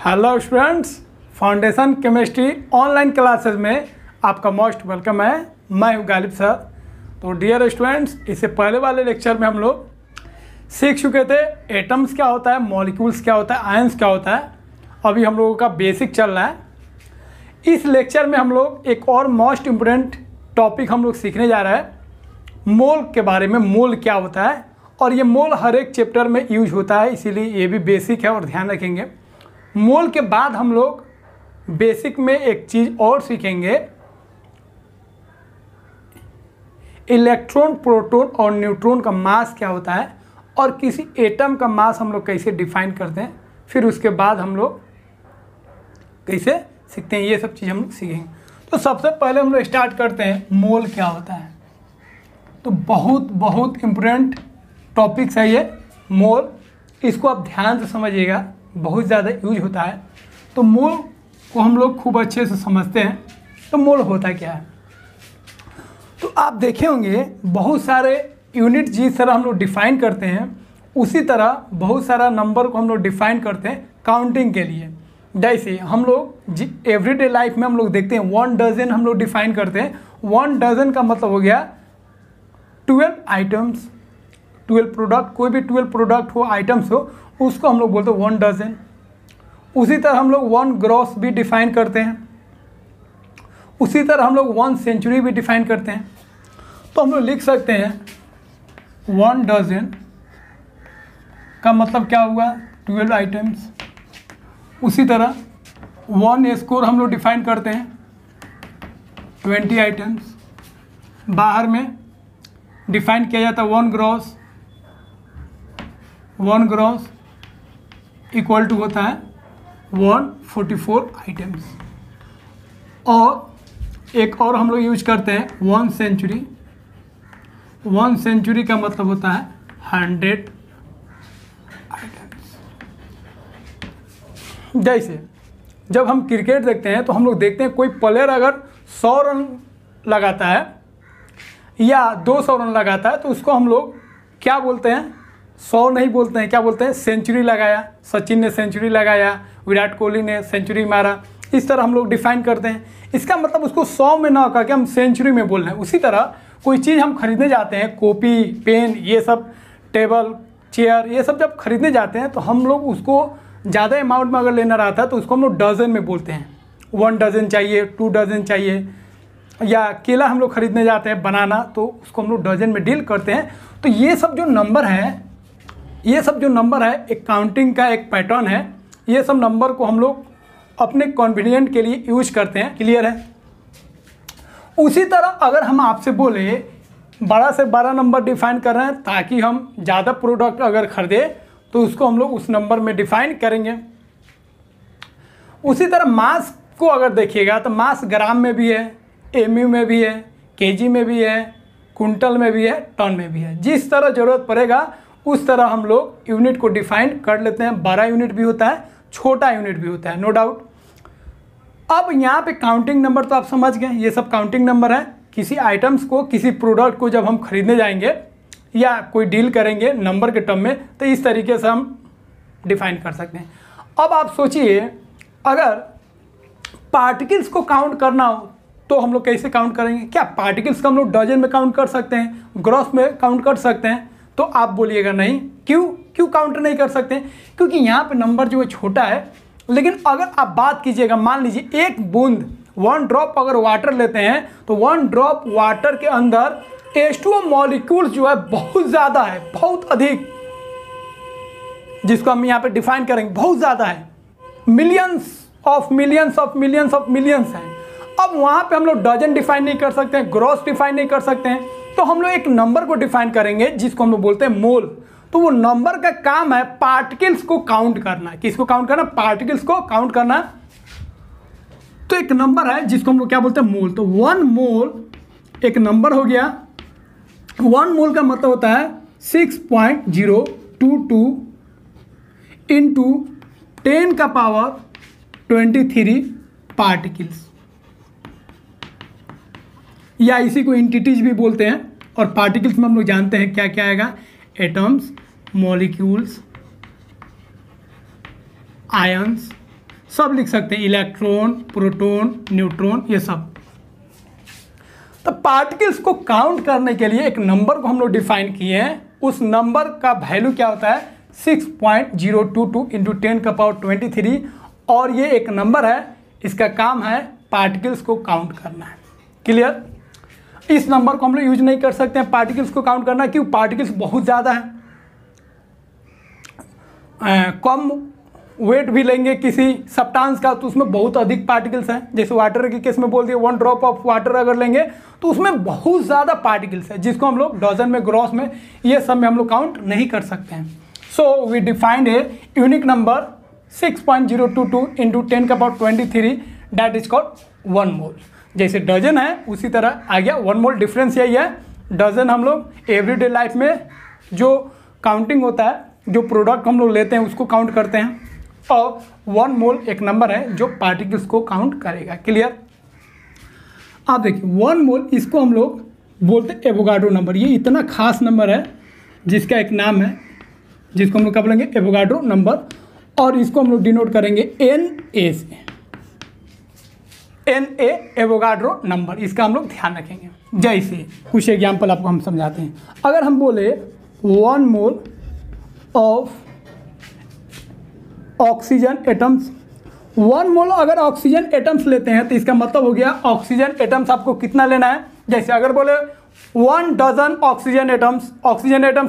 Hello students, foundation chemistry online classes में आपका most welcome है। मैं हूं गालिब सर। तो डियर स्टूडेंट्स, इससे पहले वाले लेक्चर में हम लोग सीख चुके थे एटम्स क्या होता है, मॉलिक्यूल्स क्या होता है, आयंस क्या होता है। अभी हम लोगों का बेसिक चल रहा है। इस लेक्चर में हम लोग एक और मोस्ट इम्पोर्टेंट टॉपिक हम लोग सीखने जा रहे हैं, मोल के बारे में। मोल क्या होता है, और ये मोल हर एक चैप्टर में यूज होता है, इसीलिए ये भी बेसिक है और ध्यान रखेंगे। मोल के बाद हम लोग बेसिक में एक चीज़ और सीखेंगे, इलेक्ट्रॉन, प्रोटॉन और न्यूट्रॉन का मास क्या होता है और किसी एटम का मास हम लोग कैसे डिफाइन करते हैं। फिर उसके बाद हम लोग कैसे सीखते हैं, ये सब चीज़ हम लोग सीखेंगे। तो सबसे पहले हम लोग स्टार्ट करते हैं, मोल क्या होता है। तो बहुत इम्पोर्टेंट टॉपिक्स है ये मोल, इसको आप ध्यान से समझिएगा, बहुत ज़्यादा यूज होता है। तो मोल को हम लोग खूब अच्छे से समझते हैं। तो मोल होता क्या है, तो आप देखे होंगे बहुत सारे यूनिट जिस तरह हम लोग डिफाइन करते हैं, उसी तरह बहुत सारा नंबर को हम लोग डिफाइन करते हैं काउंटिंग के लिए। जैसे हम लोग एवरीडे लाइफ में हम लोग देखते हैं 1 डजन हम लोग डिफाइन करते हैं। 1 डजन का मतलब हो गया 12 आइटम्स, 12 प्रोडक्ट, कोई भी 12 प्रोडक्ट हो, आइटम्स हो, उसको हम लोग बोलते हैं 1 डजन। उसी तरह हम लोग 1 ग्रॉस भी डिफाइन करते हैं। उसी तरह हम लोग 1 सेंचुरी भी डिफाइन करते हैं। तो हम लोग लिख सकते हैं 1 डजन का मतलब क्या हुआ, 12 आइटम्स। उसी तरह 1 स्कोर हम लोग डिफाइन करते हैं 20 आइटम्स। बाहर में डिफाइन किया जाता है 1 ग्रॉस। 1 ग्रॉस इक्वल टू होता है 144 आइटम्स। और एक और हम लोग यूज करते हैं 1 सेंचुरी। 1 सेंचुरी का मतलब होता है 100 आइटम्स। जैसे जब हम क्रिकेट देखते हैं तो हम लोग देखते हैं कोई प्लेयर अगर 100 रन लगाता है या 200 रन लगाता है, तो उसको हम लोग क्या बोलते हैं, 100 नहीं बोलते हैं, क्या बोलते हैं, सेंचुरी लगाया। सचिन ने सेंचुरी लगाया, विराट कोहली ने सेंचुरी मारा, इस तरह हम लोग डिफाइन करते हैं। इसका मतलब उसको 100 में ना करके हम सेंचुरी में बोल रहे हैं। उसी तरह कोई चीज़ हम खरीदने जाते हैं, कॉपी, पेन, ये सब, टेबल, चेयर, ये सब जब खरीदने जाते हैं तो हम लोग उसको ज़्यादा अमाउंट में अगर लेना रहता है तो उसको हम लोग डजन में बोलते हैं। 1 डजन चाहिए, 2 डजन चाहिए। या केला हम लोग खरीदने जाते हैं, बनाना, तो उसको हम लोग डजन में डील करते हैं। तो ये सब जो नंबर है, ये सब जो नंबर है एक काउंटिंग का एक पैटर्न है। ये सब नंबर को हम लोग अपने कॉन्वीनियंट के लिए यूज करते हैं। क्लियर है। उसी तरह अगर हम आपसे बोले बड़ा से बड़ा नंबर डिफाइन कर रहे हैं ताकि हम ज़्यादा प्रोडक्ट अगर खरीदे तो उसको हम लोग उस नंबर में डिफाइन करेंगे। उसी तरह मास को अगर देखिएगा तो मास ग्राम में भी है, एमयू में भी है, केजी में भी है, कुंटल में भी है, टन में भी है। जिस तरह ज़रूरत पड़ेगा उस तरह हम लोग यूनिट को डिफाइन कर लेते हैं। बड़ा यूनिट भी होता है, छोटा यूनिट भी होता है, नो डाउट। अब यहाँ पे काउंटिंग नंबर तो आप समझ गए, ये सब काउंटिंग नंबर है। किसी आइटम्स को, किसी प्रोडक्ट को जब हम खरीदने जाएंगे या कोई डील करेंगे नंबर के टर्म में, तो इस तरीके से हम डिफाइन कर सकते हैं। अब आप सोचिए अगर पार्टिकल्स को काउंट करना हो तो हम लोग कैसे काउंट करेंगे। क्या पार्टिकल्स को हम लोग डजन में काउंट कर सकते हैं, ग्रॉस में काउंट कर सकते हैं? तो आप बोलिएगा नहीं। क्यों काउंट नहीं कर सकते? क्योंकि यहाँ पे नंबर जो है छोटा है। लेकिन अगर आप बात कीजिएगा, मान लीजिए एक बूंद, 1 ड्रॉप अगर वाटर लेते हैं तो 1 ड्रॉप वाटर के अंदर H2O मॉलिक्यूल्स जो है बहुत ज़्यादा है, बहुत अधिक, जिसको हम यहाँ पे डिफाइन करेंगे, बहुत ज़्यादा है, millions of millions of millions of millions हैं। अब वहाँ पे हम लोग डजन डिफाइन नहीं कर सकते हैं, ग्रॉस डिफाइन नहीं कर सकते हैं, तो हम लोग एक नंबर को डिफाइन करेंगे जिसको हम लोग बोलते हैं मोल। तो वो नंबर का काम है पार्टिकल्स को काउंट करना। किसको काउंट करना? पार्टिकल्स को काउंट करना। तो एक नंबर है जिसको हम लोग क्या बोलते हैं? मोल। तो 1 मोल एक नंबर हो गया। 1 मोल का मतलब होता है 6.022 इंटू 10 का पावर 23 पार्टिकल्स, या इसी को एंटिटीज भी बोलते हैं। और पार्टिकल्स में हम लोग जानते हैं क्या क्या आएगा, एटम्स, मॉलिक्यूल्स, आयंस, सब लिख सकते हैं, इलेक्ट्रॉन, प्रोटॉन, न्यूट्रॉन, ये सब। तो पार्टिकल्स को काउंट करने के लिए एक नंबर को हम लोग डिफाइन किए हैं, उस नंबर का वैल्यू क्या होता है 6.022 इंटू 10⁻23, और ये एक नंबर है, इसका काम है पार्टिकल्स को काउंट करना है। क्लियर? इस नंबर को हम लोग यूज नहीं कर सकते हैं पार्टिकल्स को काउंट करना, क्यों? पार्टिकल्स बहुत ज़्यादा है। कम वेट भी लेंगे किसी सब्सटेंस का तो उसमें बहुत अधिक पार्टिकल्स हैं, जैसे वाटर के केस में बोल दिए 1 ड्रॉप ऑफ वाटर अगर लेंगे तो उसमें बहुत ज़्यादा पार्टिकल्स है, जिसको हम लोग डजन में, ग्रॉस में, ये सब में हम लोग काउंट नहीं कर सकते हैं। So we defined a unique number 6.022 into 10⁻23 that is called 1 mole. जैसे डजन है उसी तरह आ गया 1 मोल। डिफरेंस यही है, डजन हम लोग एवरीडे लाइफ में जो काउंटिंग होता है, जो प्रोडक्ट हम लोग लेते हैं उसको काउंट करते हैं, और 1 मोल एक नंबर है जो पार्टिकल्स को काउंट करेगा। क्लियर? आप देखिए 1 मोल, इसको हम लोग बोलते हैं एवोगाड्रो नंबर। ये इतना खास नंबर है जिसका एक नाम है, जिसको हम लोग क्या बोलेंगे, एवोगाड्रो नंबर, और इसको हम लोग डिनोट करेंगे NA से। NA एवोगाड्रो नंबर, इसका हम लोग ध्यान रखेंगे। जैसे कुछ एग्जाम्पल आपको हम समझाते हैं। अगर हम बोले 1 मोल ऑफ ऑक्सीजन एटम्स, 1 मोल अगर ऑक्सीजन एटम्स लेते हैं तो इसका मतलब हो गया ऑक्सीजन एटम्स आपको कितना लेना है। जैसे अगर बोले 1 डजन ऑक्सीजन एटम्स,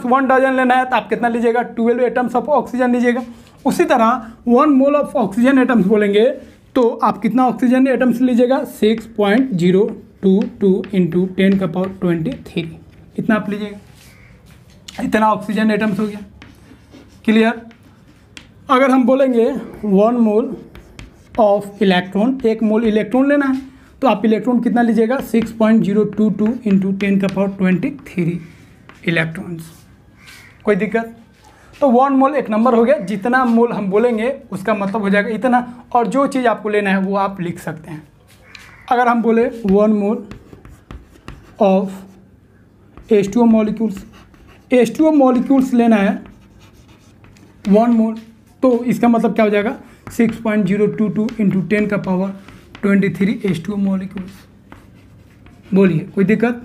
1 डजन लेना है तो आप कितना लीजिएगा, 12 एटम्स ऑफ ऑक्सीजन लीजिएगा। उसी तरह 1 मोल ऑफ ऑक्सीजन एटम्स बोलेंगे तो आप कितना ऑक्सीजन एटम्स लीजिएगा, 6.022 इंटू 10⁻23, इतना आप लीजिएगा, इतना ऑक्सीजन एटम्स हो गया। क्लियर? अगर हम बोलेंगे 1 mole of electron, 1 mole electron लेना है तो आप इलेक्ट्रॉन कितना लीजिएगा, 6.022 इंटू 10⁻23 इलेक्ट्रॉन्स। कोई दिक्कत? तो 1 मोल एक नंबर हो गया, जितना मोल हम बोलेंगे उसका मतलब हो जाएगा इतना, और जो चीज़ आपको लेना है वो आप लिख सकते हैं। अगर हम बोले 1 mole of H2O molecules, H2O molecules लेना है 1 मोल, तो इसका मतलब क्या हो जाएगा, 6.022 इंटू 10⁻23 H2O मॉलिक्यूल्स। बोलिए, कोई दिक्कत?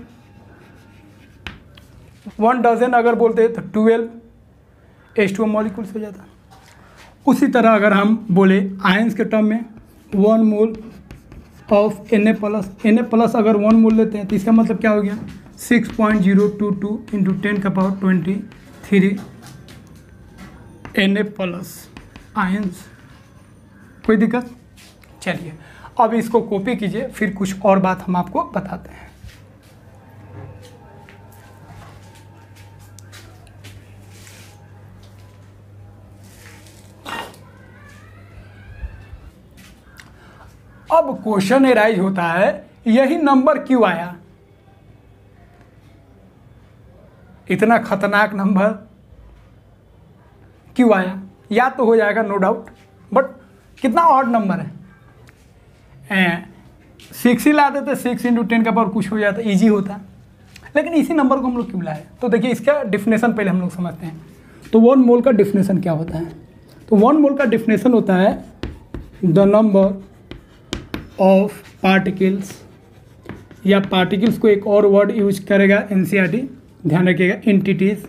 1 डजन अगर बोलते तो 12 H2O मॉलिक्यूल्स हो जाता। उसी तरह अगर हम बोले आयंस के टर्म में 1 मोल ऑफ Na+, अगर 1 मोल लेते हैं तो इसका मतलब क्या हो गया, 6.022 इंटू 10⁻23 Na+ आयंस। कोई दिक्कत? चलिए अब इसको कॉपी कीजिए, फिर कुछ और बात हम आपको बताते हैं। अब क्वेश्चन एराइज होता है, यही नंबर क्यों आया, इतना खतरनाक नंबर क्यों आया? या तो हो जाएगा नो डाउट, बट कितना ऑड नंबर है, 6 ही ला देते, 6 इंटू 10 का पावर कुछ हो जाता, इजी होता, लेकिन इसी नंबर को हम लोग क्यों लाए? तो देखिए इसका डिफिनेशन पहले हम लोग समझते हैं। तो 1 मोल का डिफिनेशन क्या होता है? तो 1 मोल का डिफिनेशन होता है द नंबर ऑफ पार्टिकल्स, या पार्टिकल्स को एक और वर्ड यूज करेगा NCERT, ध्यान रखिएगा, entities,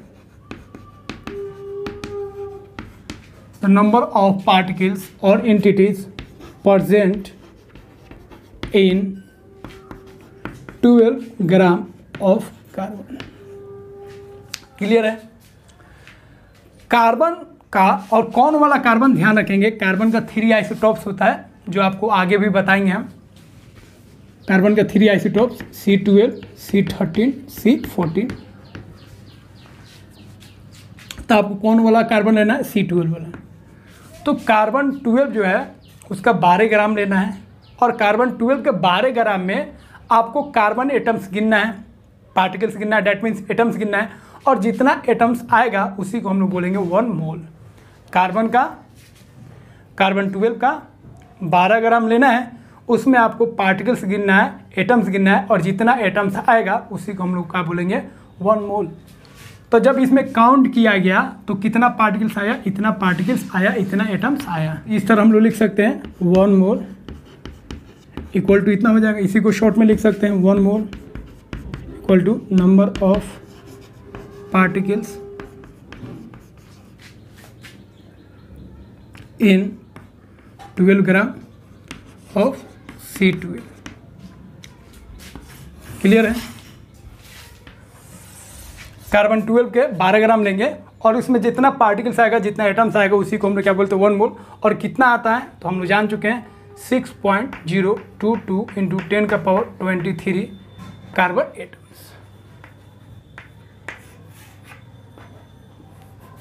the number of particles और entities present in 12 gram of carbon. Clear है? कार्बन का, और कौन वाला कार्बन ध्यान रखेंगे, कार्बन का 3 आइसोटॉप्स होता है जो आपको आगे भी बताएंगे हम। कार्बन का 3 आइसोटॉप्स C12, C13, C14। तो आपको कौन वाला कार्बन लेना है, C12 वाला। तो कार्बन 12 जो है उसका 12 ग्राम लेना है, और कार्बन 12 के 12 ग्राम में आपको कार्बन एटम्स गिनना है, पार्टिकल्स गिनना है, डैट मीन्स एटम्स गिनना है, और जितना एटम्स आएगा उसी को हम लोग बोलेंगे 1 मोल। कार्बन 12 का 12 ग्राम लेना है, उसमें आपको पार्टिकल्स गिनना है, एटम्स गिनना है, और जितना एटम्स आएगा उसी को हम लोग क्या बोलेंगे, 1 मोल। तो जब इसमें काउंट किया गया तो कितना पार्टिकल्स आया, इतना पार्टिकल्स आया, इतना एटम्स आया। इस तरह हम लोग लिख सकते हैं 1 मोल इक्वल टू इतना हो जाएगा। इसी को शॉर्ट में लिख सकते हैं 1 mole equal to number of particles in 12 gram of C12। Clear है? कार्बन 12 के 12 ग्राम लेंगे और उसमें जितना पार्टिकल्स आएगा, जितना एटम्स आएगा, उसी को हम लोग क्या बोलते हैं 1 मोल। और कितना आता है तो हम लोग जान चुके हैं 6.022 इंटू 10 का पावर 23 कार्बन एटम्स।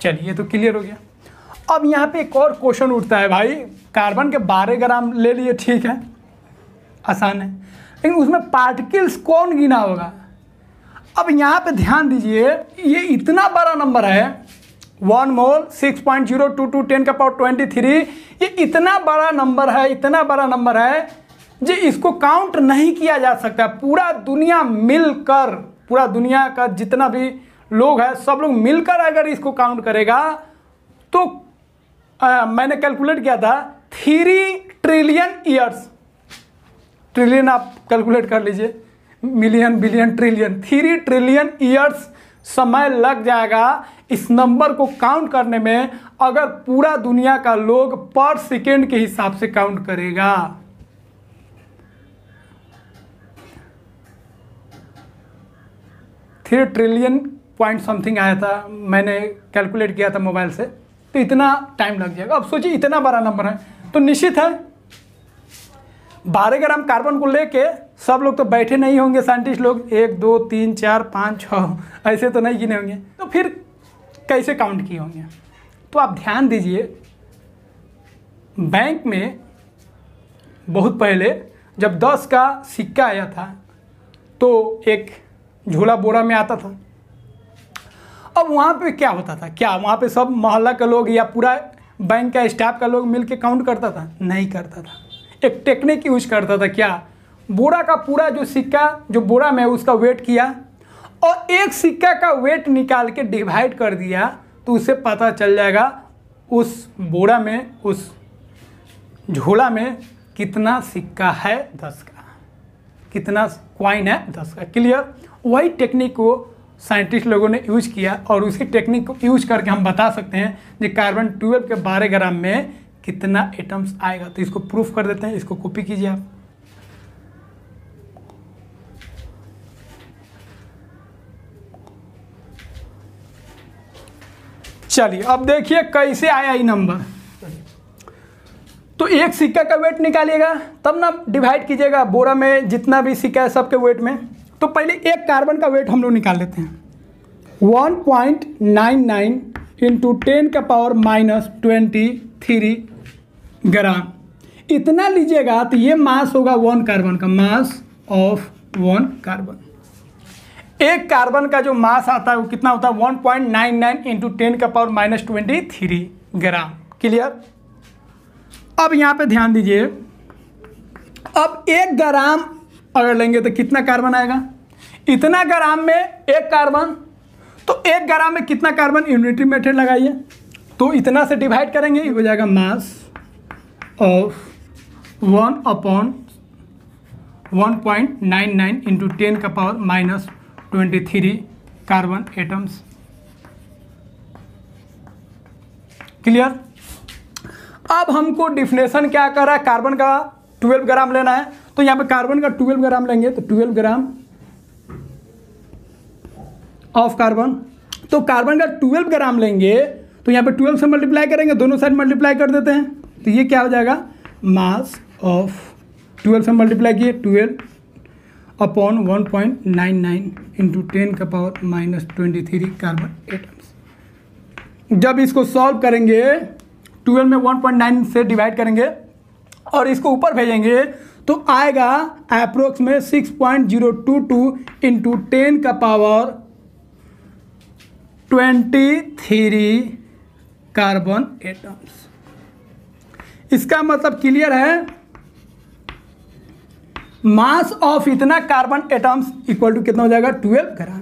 चलिए ये तो क्लियर हो गया। अब यहाँ पे एक और क्वेश्चन उठता है भाई, कार्बन के 12 ग्राम ले लिए, ठीक है, आसान है, लेकिन उसमें पार्टिकल्स कौन गिना होगा। अब यहाँ पे ध्यान दीजिए, ये इतना बड़ा नंबर है 1 मोल 6.022 10 का पावर 23, ये इतना बड़ा नंबर है, इतना बड़ा नंबर है जी, इसको काउंट नहीं किया जा सकता। पूरा दुनिया मिलकर, पूरा दुनिया का जितना भी लोग हैं सब लोग मिलकर अगर इसको काउंट करेगा तो मैंने कैलकुलेट किया था 3 ट्रिलियन ईयर्स, ट्रिलियन आप कैलकुलेट कर लीजिए, million billion trillion, 3 trillion years समय लग जाएगा इस नंबर को काउंट करने में, अगर पूरा दुनिया का लोग पर सेकेंड के हिसाब से काउंट करेगा। थ्री ट्रिलियन पॉइंट समथिंग आया था, मैंने कैलकुलेट किया था मोबाइल से, तो इतना टाइम लग जाएगा। अब सोचिए इतना बड़ा नंबर है, तो निश्चित है 12 ग्राम कार्बन को लेके सब लोग तो बैठे नहीं होंगे, साइंटिस्ट लोग 1 2 3 4 5 6 ऐसे तो नहीं गिने होंगे, तो फिर कैसे काउंट किए होंगे। तो आप ध्यान दीजिए, बैंक में बहुत पहले जब 10 का सिक्का आया था तो एक झोला बोरा में आता था। अब वहाँ पे क्या होता था, क्या वहाँ पे सब मोहल्ला के लोग या पूरा बैंक का स्टाफ का लोग मिलके काउंट करता था? नहीं करता था। एक टेक्निक यूज करता था, क्या, बोरा का पूरा जो सिक्का जो बोरा में उसका वेट किया और एक सिक्का का वेट निकाल के डिवाइड कर दिया, तो उससे पता चल जाएगा उस बोरा में, उस झोला में कितना सिक्का है 10 का, कितना कॉइन है 10 का। क्लियर? वही टेक्निक को साइंटिस्ट लोगों ने यूज किया और उसी टेक्निक को यूज करके हम बता सकते हैं कि कार्बन 12 के 12 ग्राम में कितना एटम्स आएगा। तो इसको प्रूफ कर देते हैं, इसको कॉपी कीजिए आप। चलिए अब देखिए कैसे आया ये नंबर। तो एक सिक्का का वेट निकालिएगा तब ना डिवाइड कीजिएगा बोरा में जितना भी सिक्का है सबके वेट में। तो पहले एक कार्बन का वेट हम लोग निकाल लेते हैं, 1.99 इंटू 10 का पावर -23 ग्राम। इतना लीजिएगा तो ये मास होगा 1 कार्बन का, मास ऑफ 1 कार्बन। एक कार्बन का जो मास आता है वो कितना होता है 1.99 इंटू 10 का पावर -23 ग्राम। क्लियर? अब यहाँ पे ध्यान दीजिए, अब 1 ग्राम अगर लेंगे तो कितना कार्बन आएगा, इतना ग्राम में 1 कार्बन, तो 1 ग्राम में कितना कार्बन, यूनिटी मेथड लगाइए, तो इतना से डिवाइड करेंगे, हो जाएगा मास ऑफ 1/1.99 इंटू 10 का पावर -23 कार्बन एटम्स। क्लियर? अब हमको डिफिनेशन क्या कर रहा है, कार्बन का 12 ग्राम लेना है, तो यहाँ पे कार्बन का 12 ग्राम लेंगे तो 12 ग्राम ऑफ कार्बन। तो कार्बन का 12 ग्राम लेंगे तो यहाँ पे 12 से मल्टीप्लाई करेंगे, दोनों साइड मल्टीप्लाई कर देते हैं, तो ये क्या हो जाएगा, मास ऑफ 12 से मल्टीप्लाई किए 12/1.99 इंटू 10 का पावर -23 कार्बन एटम्स। जब इसको सॉल्व करेंगे 12 में 1.9 से डिवाइड करेंगे और इसको ऊपर भेजेंगे तो आएगा अप्रोक्स में 6.022 इंटू 10 का पावर 23 कार्बन एटम्स। इसका मतलब क्लियर है, मास ऑफ इतना कार्बन एटम्स इक्वल टू कितना हो जाएगा 12 ग्राम।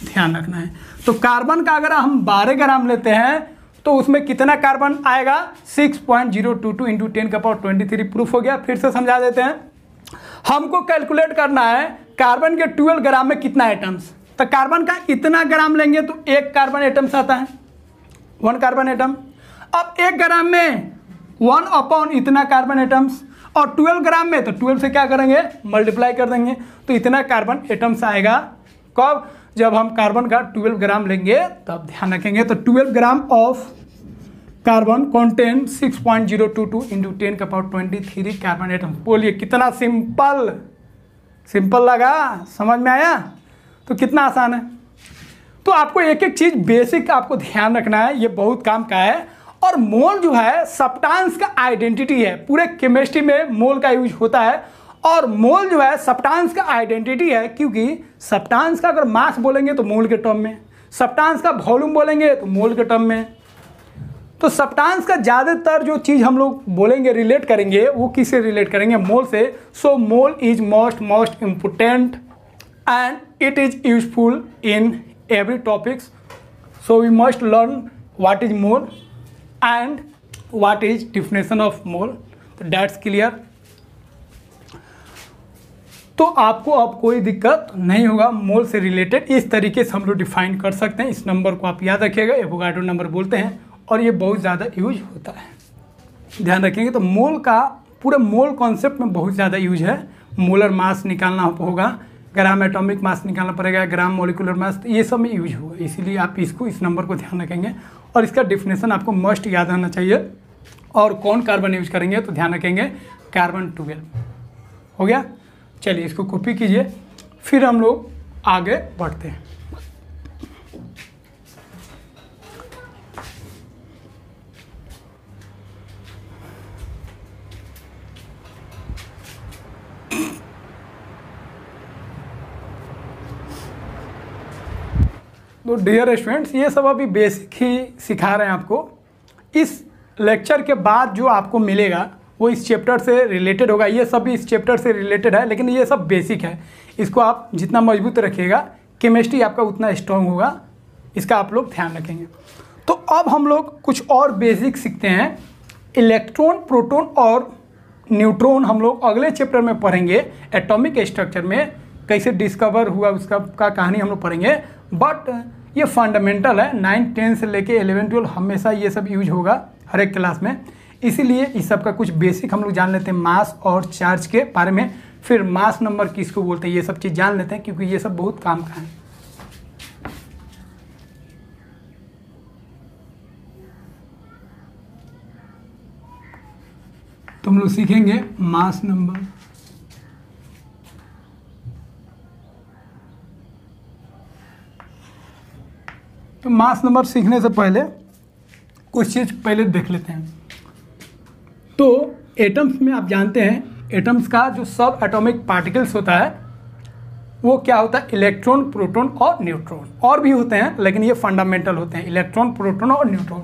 ध्यान रखना है। तो कार्बन का अगर हम 12 ग्राम लेते हैं तो उसमें कितना कार्बन आएगा 6.022 इंटू 10⁻23। प्रूफ हो गया। फिर से समझा देते हैं। हमको कैलकुलेट करना है कार्बन के 12 ग्राम में कितना एटम्स। तो कार्बन का इतना ग्राम लेंगे तो 1 कार्बन एटम्स आता है, 1 कार्बन एटम। अब 1 ग्राम में 1 इतना कार्बन एटम्स, और 12 ग्राम में तो 12 से क्या करेंगे मल्टीप्लाई कर देंगे, तो इतना कार्बन एटम्स आएगा। कब? जब हम कार्बन का 12 ग्राम लेंगे तब ध्यान रखेंगे। तो 12 gram of carbon contain 6.022 into 10⁻23 carbon atom. बोलिए कितना सिंपल, सिंपल लगा, समझ में आया? तो कितना आसान है। तो आपको एक एक चीज़ बेसिक आपको ध्यान रखना है, ये बहुत काम का है। और मोल जो है सब्सटेंस का आइडेंटिटी है, पूरे केमिस्ट्री में मोल का यूज होता है। और मोल जो है सब्सटेंस का आइडेंटिटी है, क्योंकि सब्सटेंस का अगर मास बोलेंगे तो मोल के टर्म में, सब्सटेंस का वॉल्यूम बोलेंगे तो मोल के टर्म में। तो सब्सटेंस का ज़्यादातर जो चीज़ हम लोग बोलेंगे रिलेट करेंगे वो किससे रिलेट करेंगे? मोल से। So mole is most important and it is useful in every topics. So we must learn what is mole and what is definition of mole. तो दैट्स क्लियर। तो आपको अब कोई दिक्कत नहीं होगा मोल से रिलेटेड। इस तरीके से हम लोग डिफाइन कर सकते हैं। इस नंबर को आप याद रखिएगा, एवोगाड्रो नंबर बोलते हैं, और ये बहुत ज़्यादा यूज होता है, ध्यान रखेंगे। तो मोल का पूरे मोल कॉन्सेप्ट में बहुत ज़्यादा यूज है। मोलर मास निकालना होगा, ग्राम एटॉमिक मास निकालना पड़ेगा, ग्राम मोलिकुलर मास, ये सब में यूज होगा। इसीलिए आप इसको, इस नंबर को ध्यान रखेंगे। और इसका डिफिनेशन आपको मस्ट याद रहना चाहिए। और कौन कार्बन यूज करेंगे तो ध्यान रखेंगे कार्बन 12। हो गया? चलिए इसको कॉपी कीजिए, फिर हम लोग आगे बढ़ते हैं। तो डियर स्टूडेंट्स, ये सब अभी बेसिक ही सिखा रहे हैं आपको। इस लेक्चर के बाद जो आपको मिलेगा वो इस चैप्टर से रिलेटेड होगा। ये सब भी इस चैप्टर से रिलेटेड है, लेकिन ये सब बेसिक है। इसको आप जितना मजबूत रखिएगा, केमिस्ट्री आपका उतना स्ट्रॉन्ग होगा। इसका आप लोग ध्यान रखेंगे। तो अब हम लोग कुछ और बेसिक सीखते हैं। इलेक्ट्रॉन, प्रोटॉन और न्यूट्रॉन हम लोग अगले चैप्टर में पढ़ेंगे। एटॉमिक स्ट्रक्चर में कैसे डिस्कवर हुआ उसका कहानी हम लोग पढ़ेंगे। बट ये फंडामेंटल है, 9, 10 से लेके 11, 12 हमेशा ये सब यूज होगा हर एक क्लास में। इसीलिए इस सब का कुछ बेसिक हम लोग जान लेते हैं, मास और चार्ज के बारे में। फिर मास नंबर किसको बोलते हैं, ये सब चीज़ जान लेते हैं, क्योंकि ये सब बहुत काम का है। तो हम लोग सीखेंगे मास नंबर। तो मास नंबर सीखने से पहले कुछ चीज़ पहले देख लेते हैं। तो एटम्स में आप जानते हैं, एटम्स का जो सब एटॉमिक पार्टिकल्स होता है वो क्या होता है? इलेक्ट्रॉन, प्रोटॉन और न्यूट्रॉन। और भी होते हैं लेकिन ये फंडामेंटल होते हैं, इलेक्ट्रॉन, प्रोटॉन और न्यूट्रॉन।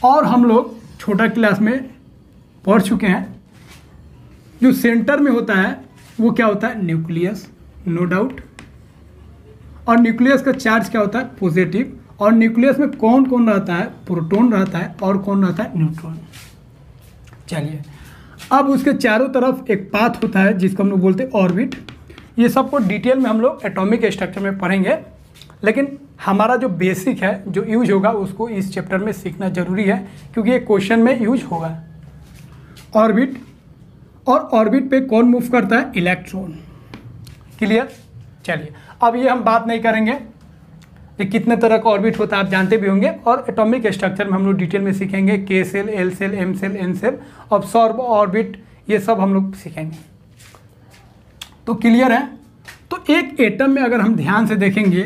और हम लोग छोटा क्लास में पढ़ चुके हैं। जो सेंटर में होता है वो क्या होता है? Nucleus, no doubt. और न्यूक्लियस का चार्ज क्या होता है? पॉजिटिव। और न्यूक्लियस में कौन कौन रहता है? प्रोटॉन रहता है और कौन रहता है? न्यूट्रॉन। चलिए, अब उसके चारों तरफ एक पाथ होता है जिसको हम लोग बोलते हैं ऑर्बिट। ये सबको डिटेल में हम लोग एटॉमिक स्ट्रक्चर में पढ़ेंगे, लेकिन हमारा जो बेसिक है, जो यूज होगा, उसको इस चैप्टर में सीखना जरूरी है, क्योंकि ये क्वेश्चन में यूज होगा। ऑर्बिट, और ऑर्बिट पे कौन मूव करता है? इलेक्ट्रॉन। क्लियर? चलिए, अब ये हम बात नहीं करेंगे ये कितने तरह का ऑर्बिट होता है, आप जानते भी होंगे। और एटॉमिक स्ट्रक्चर में हम लोग डिटेल में सीखेंगे, K shell, L shell, M shell, N shell, absorb orbit, ये सब हम लोग सीखेंगे। तो क्लियर है? तो एक एटम में अगर हम ध्यान से देखेंगे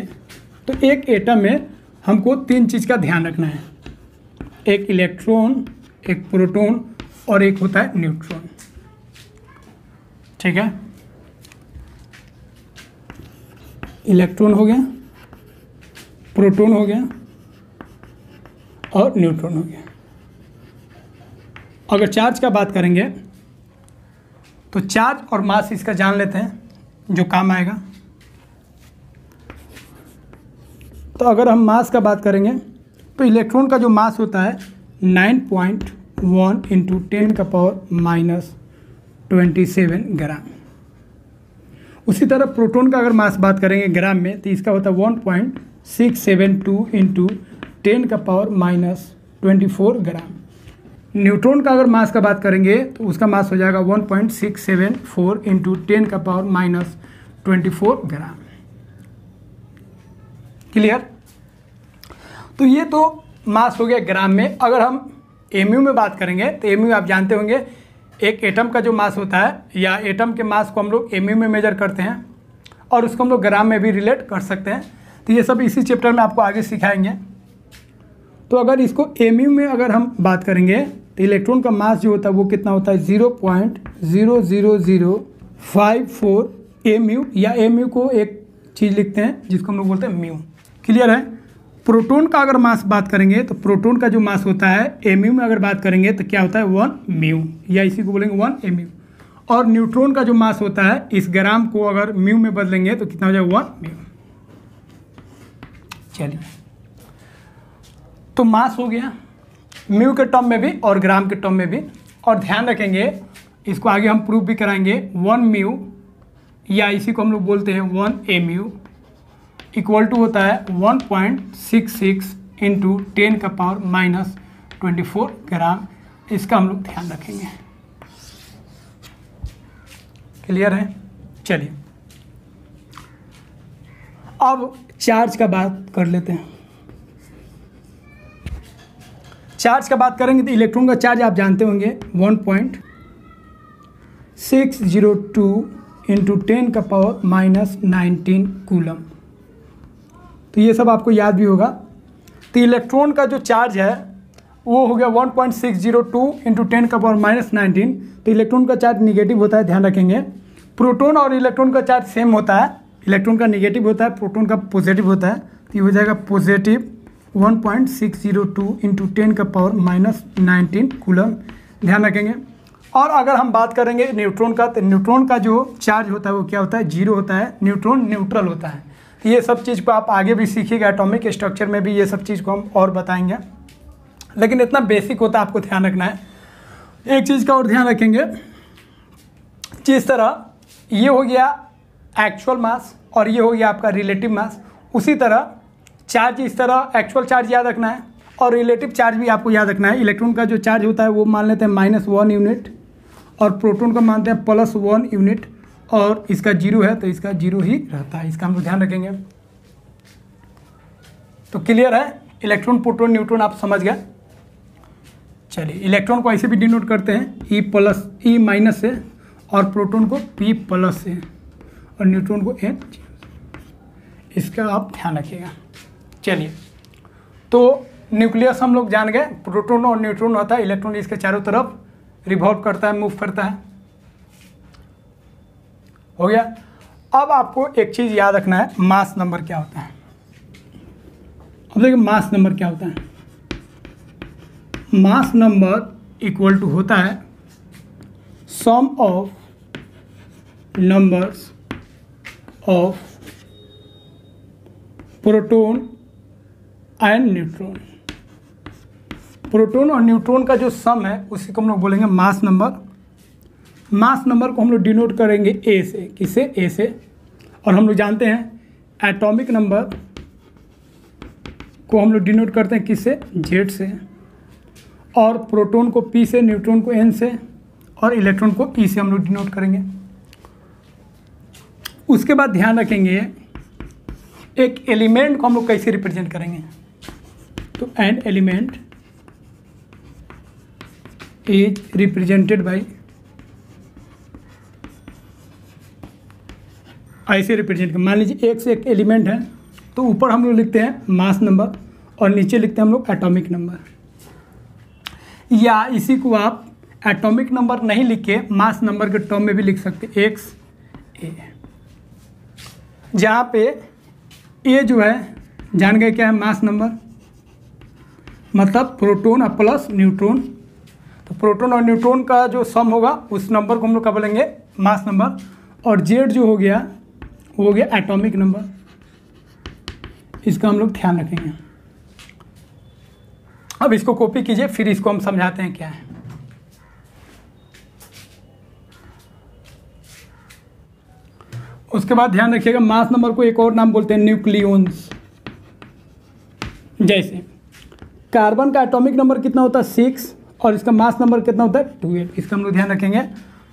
तो एक एटम में हमको 3 चीज़ का ध्यान रखना है। एक इलेक्ट्रॉन, एक प्रोटॉन और एक होता है न्यूट्रॉन। ठीक है? इलेक्ट्रॉन हो गया, प्रोटॉन हो गया और न्यूट्रॉन हो गया। अगर चार्ज का बात करेंगे तो चार्ज और मास इसका जान लेते हैं, जो काम आएगा। तो अगर हम मास का बात करेंगे तो इलेक्ट्रॉन का जो मास होता है 9.1 इंटू 10⁻⁻27 ग्राम। उसी तरह प्रोटॉन का अगर मास बात करेंगे ग्राम में तो इसका होता है 1.672 इंटू 10⁻⁻24 ग्राम। न्यूट्रॉन का अगर मास का बात करेंगे तो उसका मास हो जाएगा 1.674 इंटू 10⁻⁻24 ग्राम। क्लियर? तो ये तो मास हो गया ग्राम में। अगर हम एमयू में बात करेंगे तो एमयू आप जानते होंगे एक एटम का जो मास होता है या एटम के मास को हम लोग एमयू में मेजर करते हैं और उसको हम लोग ग्राम में भी रिलेट कर सकते हैं। तो ये सब इसी चैप्टर में आपको आगे सिखाएंगे। तो अगर इसको एमयू में अगर हम बात करेंगे तो इलेक्ट्रॉन का मास जो होता है वो कितना होता है 0.00054 एमयू, या एमयू को एक चीज़ लिखते हैं जिसको हम लोग बोलते हैं म्यू। क्लियर है? प्रोटॉन का अगर मास बात करेंगे तो प्रोटॉन का जो मास होता है एमयू में अगर बात करेंगे तो क्या होता है 1 म्यू, या इसी को बोलेंगे 1 एमयू। और न्यूट्रॉन का जो मास होता है इस ग्राम को अगर म्यू में बदलेंगे तो कितना हो जाएगा 1 म्यू। चलिए, तो मास हो गया म्यू के टर्म में भी और ग्राम के टर्म में भी। और ध्यान रखेंगे इसको आगे हम प्रूफ भी कराएंगे 1 म्यू, या इसी को हम लोग बोलते हैं 1 एमयू इक्वल टू होता है 1.66 इंटू 10⁻⁻24 ग्राम। इसका हम लोग ध्यान रखेंगे। क्लियर है? चलिए अब चार्ज का बात कर लेते हैं। चार्ज का बात करेंगे तो इलेक्ट्रॉन का चार्ज आप जानते होंगे 1.602 इंटू 10⁻⁻19 कूलम। तो ये सब आपको याद भी होगा। तो इलेक्ट्रॉन का जो चार्ज है वो हो गया 1.602 इंटू 10⁻⁻19। तो इलेक्ट्रॉन का चार्ज निगेटिव होता है, ध्यान रखेंगे। प्रोटॉन और इलेक्ट्रॉन का चार्ज सेम होता है, इलेक्ट्रॉन का निगेटिव होता है, प्रोटॉन का पॉजिटिव होता है। तो ये हो जाएगा पॉजिटिव 1.602 इंटू 10⁻⁻19 कूलम, ध्यान रखेंगे। और अगर हम बात करेंगे न्यूट्रॉन का तो न्यूट्रॉन का जो चार्ज होता है वो क्या होता है 0 होता है। न्यूट्रॉन न्यूट्रल होता है। तो ये सब चीज़ को आप आगे भी सीखिएगा, एटॉमिक स्ट्रक्चर में भी ये सब चीज़ को हम और बताएंगे, लेकिन इतना बेसिक होता है आपको ध्यान रखना है। एक चीज़ का और ध्यान रखेंगे, जिस तरह ये हो गया एक्चुअल मास और ये हो गया आपका रिलेटिव मास, उसी तरह चार्ज इस तरह एक्चुअल चार्ज याद रखना है और रिलेटिव चार्ज भी आपको याद रखना है। इलेक्ट्रॉन का जो चार्ज होता है वो मान लेते हैं -1 यूनिट और प्रोटॉन का मानते हैं +1 यूनिट, और इसका 0 है तो इसका 0 ही रहता है। इसका हम लोग ध्यान रखेंगे। तो क्लियर है? इलेक्ट्रॉन, प्रोटॉन, न्यूट्रॉन आप समझ गए। चलिए, इलेक्ट्रॉन को ऐसे भी डिनोट करते हैं E+ से, और प्रोटॉन को P+ से, और न्यूट्रॉन को N। इसका आप ध्यान रखिएगा। चलिए, तो न्यूक्लियस हम लोग जान गए। प्रोटॉन और न्यूट्रॉन होता है, इलेक्ट्रॉन इसके चारों तरफ रिवॉल्व करता है, मूव करता है। हो गया। अब आपको एक चीज़ याद रखना है, मास नंबर क्या होता है। अब देखिए मास नंबर क्या होता है। मास नंबर इक्वल टू होता है sum of numbers of proton and neutron. Proton और न्यूट्रॉन का जो सम है उसी को हम लोग बोलेंगे मास नंबर। मास नंबर को हम लोग डिनोट करेंगे ए से। किससे? ए से। और हम लोग जानते हैं एटॉमिक नंबर को हम लोग डिनोट करते हैं किससे? जेड से। और प्रोटॉन को पी से, न्यूट्रॉन को एन से, और इलेक्ट्रॉन को ई से हम लोग डिनोट करेंगे। उसके बाद ध्यान रखेंगे एक एलिमेंट को हम लोग कैसे रिप्रेजेंट करेंगे। तो an element is represented by, ऐसे रिप्रेजेंट कर। मान लीजिए एक से एक एलिमेंट है तो ऊपर हम लोग लिखते हैं मास नंबर और नीचे लिखते हैं हम लोग एटॉमिक नंबर, या इसी को आप एटॉमिक नंबर नहीं लिख के मास नंबर के टर्म में भी लिख सकते हैं, एक्स ए। जहाँ पे ए जो है जान गए क्या है? मास नंबर, मतलब प्रोटॉन प्लस न्यूट्रॉन। तो प्रोटॉन और न्यूट्रॉन का जो सम होगा उस नंबर को हम लोग क्या बोलेंगे? Mass number. और जेड जो हो गया वो हो गया एटॉमिक नंबर, इसका हम लोग ध्यान रखेंगे। अब इसको कॉपी कीजिए, फिर इसको हम समझाते हैं क्या है। उसके बाद ध्यान रखिएगा मास नंबर को एक और नाम बोलते हैं न्यूक्लियॉन्स। जैसे कार्बन का एटॉमिक नंबर कितना होता है 6 और इसका मास नंबर कितना होता है 12। इसका हम लोग ध्यान रखेंगे।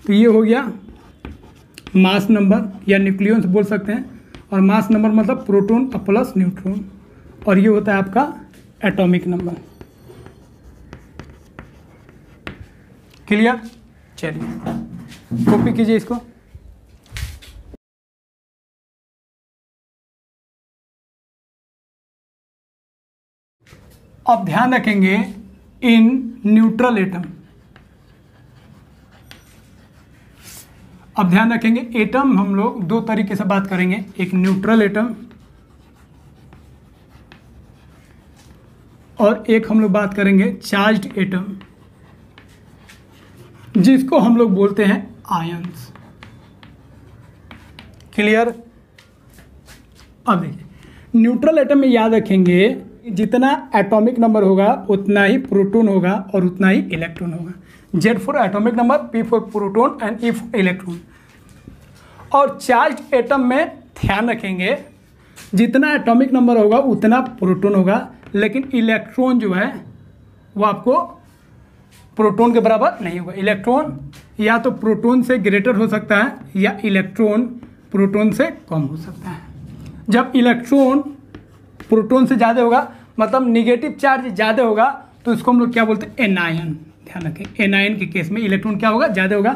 तो ये हो गया मास नंबर या न्यूक्लियॉन्स बोल सकते हैं, और मास नंबर मतलब प्रोटॉन प्लस न्यूट्रॉन, और ये होता है आपका एटॉमिक नंबर। क्लियर? चलिए कॉपी कीजिए इसको। अब ध्यान रखेंगे इन न्यूट्रल एटम। अब ध्यान रखेंगे एटम हम लोग दो तरीके से बात करेंगे, एक न्यूट्रल एटम और एक हम लोग बात करेंगे चार्ज्ड एटम, जिसको हम लोग बोलते हैं आयंस। क्लियर? अब देखिए न्यूट्रल एटम में याद रखेंगे जितना एटॉमिक नंबर होगा उतना ही प्रोटॉन होगा और उतना ही इलेक्ट्रॉन होगा। Z for atomic number, P for proton and E for electron. और चार्ज एटम में ध्यान रखेंगे जितना एटॉमिक नंबर होगा उतना प्रोटॉन होगा, लेकिन इलेक्ट्रॉन जो है वो आपको प्रोटॉन के बराबर नहीं होगा। इलेक्ट्रॉन या तो प्रोटॉन से ग्रेटर हो सकता है या इलेक्ट्रॉन प्रोटॉन से कम हो सकता है। जब इलेक्ट्रॉन प्रोटॉन से ज़्यादा होगा मतलब निगेटिव चार्ज ज़्यादा होगा तो इसको हम लोग क्या बोलते हैं एनायन। ध्यान रखें एनायन के केस में इलेक्ट्रॉन क्या होगा ज़्यादा होगा,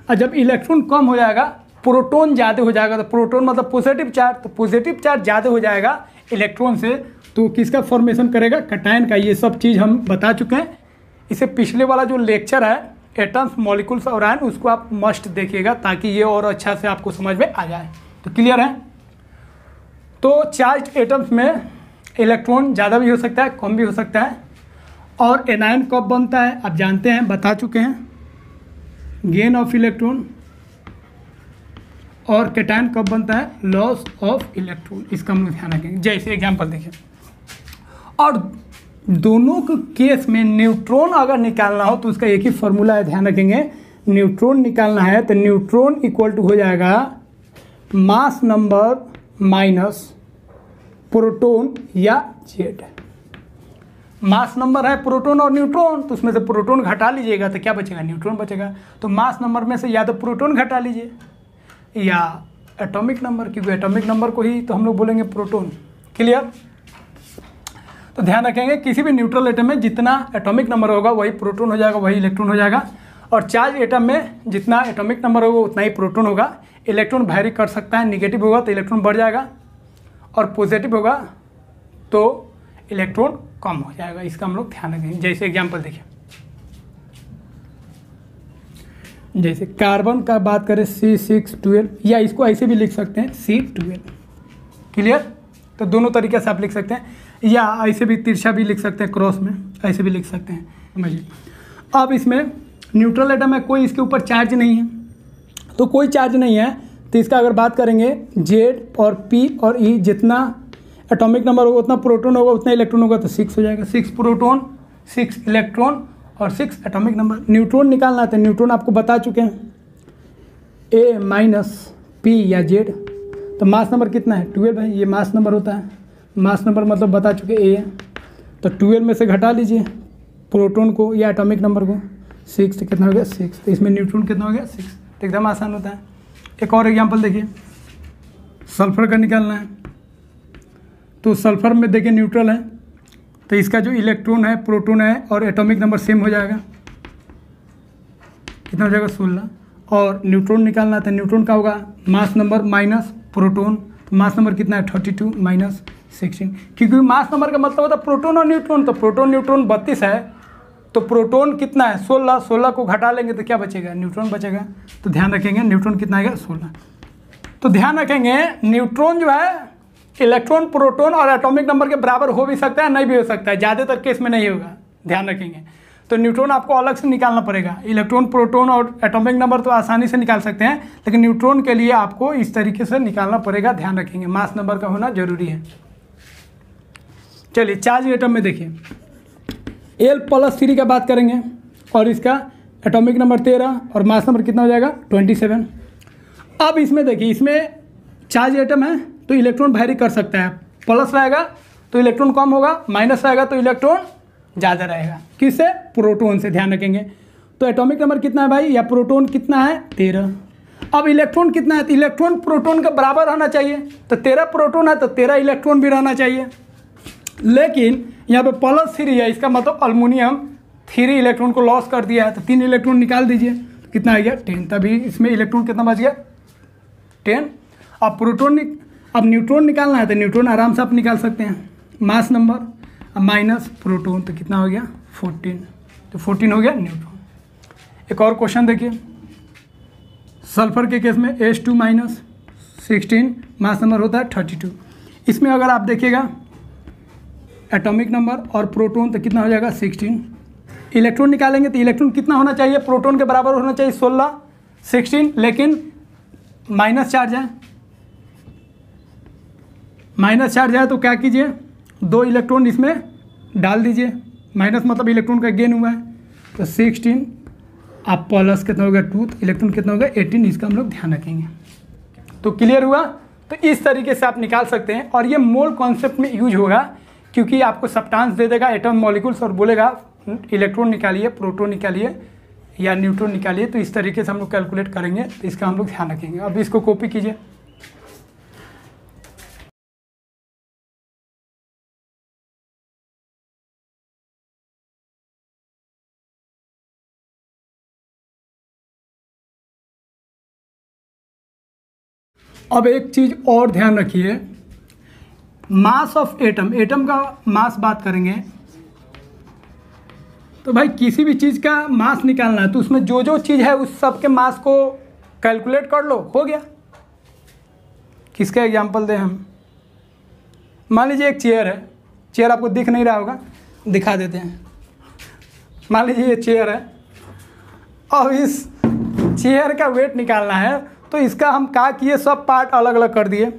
और जब इलेक्ट्रॉन कम हो जाएगा प्रोटॉन ज़्यादा हो जाएगा। तो प्रोटॉन मतलब पॉजिटिव चार्ज, तो पॉजिटिव चार्ज ज़्यादा हो जाएगा इलेक्ट्रॉन से तो किसका फॉर्मेशन करेगा कैटायन का। ये सब चीज़ हम बता चुके हैं। इसे पिछले वाला जो लेक्चर है एटम्स मॉलिक्यूल्स और आयन उसको आप मस्ट देखिएगा ताकि ये और अच्छा से आपको समझ में आ जाए। तो क्लियर है? तो चार्ज एटम्स में इलेक्ट्रॉन ज़्यादा भी हो सकता है कम भी हो सकता है। और एनायन कब बनता है आप जानते हैं, बता चुके हैं, गेन ऑफ इलेक्ट्रॉन। और कैटायन कब बनता है, लॉस ऑफ इलेक्ट्रॉन। इसका हम लोग ध्यान रखेंगे। जैसे एग्जांपल देखिए, और दोनों के केस में न्यूट्रॉन अगर निकालना हो तो उसका एक ही फॉर्मूला है, ध्यान रखेंगे। न्यूट्रॉन निकालना है तो न्यूट्रॉन इक्वल टू हो जाएगा मास नंबर माइनस प्रोटॉन या जेड। मास नंबर है प्रोटॉन और न्यूट्रॉन, तो उसमें से प्रोटॉन घटा लीजिएगा तो क्या बचेगा, न्यूट्रॉन बचेगा। तो मास नंबर में से या तो प्रोटॉन घटा लीजिए या एटॉमिक नंबर, क्योंकि एटॉमिक नंबर को ही तो हम लोग बोलेंगे प्रोटॉन। क्लियर? तो ध्यान रखेंगे किसी भी न्यूट्रल एटम में जितना एटॉमिक नंबर होगा वही प्रोटॉन हो जाएगा, वही इलेक्ट्रॉन हो जाएगा। और चार्ज एटम में जितना एटॉमिक नंबर होगा उतना ही प्रोटॉन होगा। इलेक्ट्रॉन वैरी कर सकता है, निगेटिव होगा तो इलेक्ट्रॉन बढ़ जाएगा और पॉजिटिव होगा तो इलेक्ट्रॉन कम हो जाएगा। इसका हम लोग ध्यान रखेंगे। जैसे एग्जांपल देखिए, जैसे कार्बन का बात करें C612 या इसको ऐसे भी लिख सकते हैं C12। क्लियर? तो दोनों तरीके से आप लिख सकते हैं, या ऐसे भी तिरछा भी लिख सकते हैं, क्रॉस में ऐसे भी लिख सकते हैं। समझिए अब इसमें न्यूट्रल एटम है, कोई इसके ऊपर चार्ज नहीं है, तो कोई चार्ज नहीं है तो इसका अगर बात करेंगे Z और P और E जितना एटॉमिक नंबर होगा उतना प्रोटॉन होगा उतना इलेक्ट्रॉन होगा, तो 6 हो जाएगा। 6 प्रोटॉन 6 इलेक्ट्रॉन और 6 एटॉमिक नंबर। न्यूट्रॉन निकालना है तो न्यूट्रॉन आपको बता चुके हैं A माइनस P या Z। तो मास नंबर कितना है 12 है, ये मास नंबर होता है। मास नंबर मतलब बता चुके A है, तो 12 में से घटा लीजिए प्रोटॉन को या एटॉमिक नंबर को, 6 तो कितना हो गया 6। तो इसमें न्यूट्रॉन कितना हो गया 6। तो एकदम आसान होता है। एक और एग्जांपल देखिए, सल्फर का निकालना है तो सल्फर में देखिए न्यूट्रल है तो इसका जो इलेक्ट्रॉन है प्रोटॉन है और एटॉमिक नंबर सेम हो जाएगा, कितना हो जाएगा 16। और न्यूट्रॉन निकालना है तो न्यूट्रॉन का होगा मास नंबर माइनस प्रोटॉन, तो मास नंबर कितना है 32 माइनस 16, क्योंकि मास नंबर का मतलब होता है प्रोटॉन और न्यूट्रॉन। तो प्रोटॉन न्यूट्रॉन 32 है तो प्रोटॉन कितना है 16, 16 को घटा लेंगे तो क्या बचेगा, न्यूट्रॉन बचेगा। तो ध्यान रखेंगे न्यूट्रॉन कितना आएगा 16। तो ध्यान रखेंगे न्यूट्रॉन जो है इलेक्ट्रॉन प्रोटॉन और एटॉमिक नंबर के बराबर हो भी सकता है नहीं भी हो सकता है, ज़्यादातर केस में नहीं होगा, ध्यान रखेंगे। तो न्यूट्रॉन आपको अलग से निकालना पड़ेगा। इलेक्ट्रॉन प्रोटॉन और एटॉमिक नंबर तो आसानी से निकाल सकते हैं, लेकिन न्यूट्रॉन के लिए आपको इस तरीके से निकालना पड़ेगा, ध्यान रखेंगे। मास नंबर का होना जरूरी है। चलिए चार्ज एटम में देखिए L+3 का बात करेंगे और इसका एटॉमिक नंबर 13 और मास नंबर कितना हो जाएगा 27। अब इसमें देखिए, इसमें चार्ज एटम है तो इलेक्ट्रॉन वैरी कर सकता है, प्लस रहेगा तो इलेक्ट्रॉन कम होगा, माइनस रहेगा तो इलेक्ट्रॉन ज़्यादा रहेगा। किससे? प्रोटॉन से। ध्यान रखेंगे। तो एटॉमिक नंबर कितना है भाई, या प्रोटॉन कितना है 13। अब इलेक्ट्रॉन कितना है, तो इलेक्ट्रॉन प्रोटॉन का बराबर रहना चाहिए, तो 13 प्रोटॉन है तो 13 इलेक्ट्रॉन भी रहना चाहिए। लेकिन यहाँ पे +3 है, इसका मतलब अल्युमिनियम 3 इलेक्ट्रॉन को लॉस कर दिया है, तो 3 इलेक्ट्रॉन निकाल दीजिए, तो कितना आ गया 10। तभी इसमें इलेक्ट्रॉन कितना बच गया 10। अब अब न्यूट्रॉन निकालना है तो न्यूट्रॉन आराम से आप निकाल सकते हैं, मास नंबर माइनस प्रोटॉन, तो कितना हो गया 14, तो 14 हो गया न्यूट्रॉन। एक और क्वेश्चन देखिए, सल्फर के केस में H2 - 16 मास नंबर होता है 32। इसमें अगर आप देखिएगा एटॉमिक नंबर और प्रोटॉन तो कितना हो जाएगा 16। इलेक्ट्रॉन निकालेंगे तो इलेक्ट्रॉन कितना होना चाहिए, प्रोटॉन के बराबर होना चाहिए 16, 16, लेकिन माइनस चार्ज है, माइनस चार्ज है तो क्या कीजिए 2 इलेक्ट्रॉन इसमें डाल दीजिए, माइनस मतलब इलेक्ट्रॉन का गेन हुआ है, तो 16 आप प्लस कितना होगा 2, तो इलेक्ट्रॉन कितना होगा 18। इसका हम लोग ध्यान रखेंगे। तो क्लियर हुआ। तो इस तरीके से आप निकाल सकते हैं और ये मोल कॉन्सेप्ट में यूज होगा, क्योंकि आपको सब्सटेंस दे देगा एटम मॉलिक्यूल्स और बोलेगा इलेक्ट्रॉन निकालिए, प्रोटॉन निकालिए या न्यूट्रॉन निकालिए, तो इस तरीके से हम लोग कैलकुलेट करेंगे, तो इसका हम लोग ध्यान रखेंगे। अब इसको कॉपी कीजिए। अब एक चीज़ और ध्यान रखिए, मास ऑफ एटम, एटम का मास बात करेंगे तो भाई किसी भी चीज़ का मास निकालना है तो उसमें जो जो चीज़ है उस सब के मास को कैलकुलेट कर लो, हो गया। किसका एग्जांपल दें हम, मान लीजिए एक चेयर है, चेयर आपको दिख नहीं रहा होगा, दिखा देते हैं। मान लीजिए ये चेयर है, अब इस चेयर का वेट निकालना है तो इसका हम क्या किए, सब पार्ट अलग अलग कर दिए,